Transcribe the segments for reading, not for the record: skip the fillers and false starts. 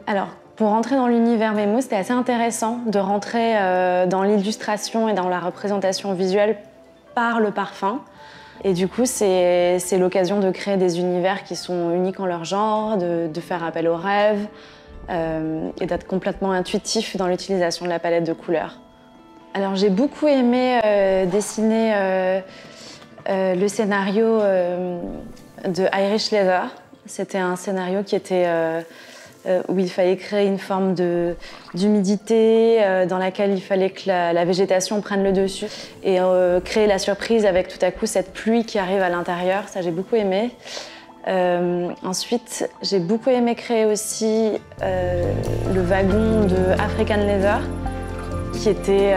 Alors, pour rentrer dans l'univers Memo, c'était assez intéressant de rentrer dans l'illustration et dans la représentation visuelle par le parfum. Et du coup, c'est l'occasion de créer des univers qui sont uniques en leur genre, de faire appel aux rêves et d'être complètement intuitif dans l'utilisation de la palette de couleurs. Alors, j'ai beaucoup aimé dessiner le scénario de Irish Leather. C'était un scénario qui était où il fallait créer une forme d'humidité dans laquelle il fallait que la végétation prenne le dessus et créer la surprise avec tout à coup cette pluie qui arrive à l'intérieur. Ça, j'ai beaucoup aimé. Ensuite, j'ai beaucoup aimé créer aussi le wagon de African Leather qui était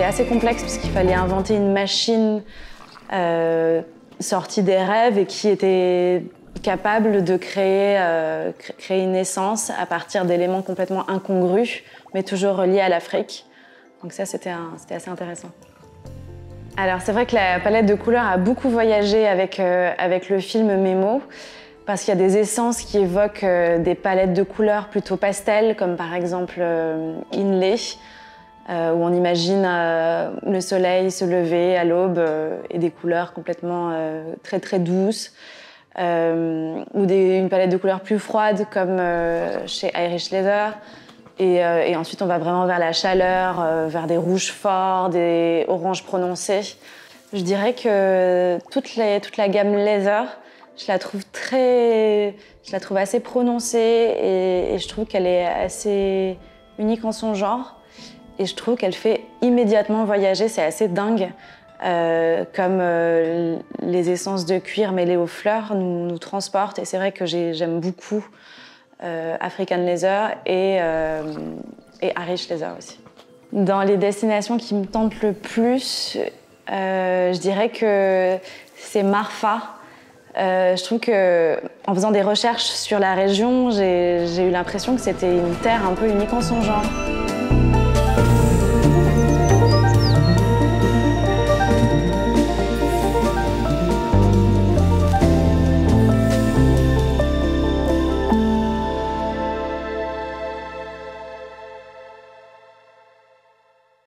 assez complexe puisqu'il fallait inventer une machine sortie des rêves et qui était capable de créer une essence à partir d'éléments complètement incongrus, mais toujours reliés à l'Afrique. Donc ça, c'était assez intéressant. Alors c'est vrai que la palette de couleurs a beaucoup voyagé avec le film Memo, parce qu'il y a des essences qui évoquent des palettes de couleurs plutôt pastel, comme par exemple Inlay, où on imagine le soleil se lever à l'aube et des couleurs complètement très très douces. Ou une palette de couleurs plus froide comme chez Irish Leather. Et ensuite, on va vraiment vers la chaleur, vers des rouges forts, des oranges prononcés. Je dirais que toute la gamme Leather, je la trouve assez prononcée et je trouve qu'elle est assez unique en son genre. Et je trouve qu'elle fait immédiatement voyager, c'est assez dingue. Comme les essences de cuir mêlées aux fleurs nous transportent. Et c'est vrai que j'aime beaucoup African Leather et Irish Leather aussi. Dans les destinations qui me tentent le plus, je dirais que c'est Marfa. Je trouve qu'en faisant des recherches sur la région, j'ai eu l'impression que c'était une terre un peu unique en son genre.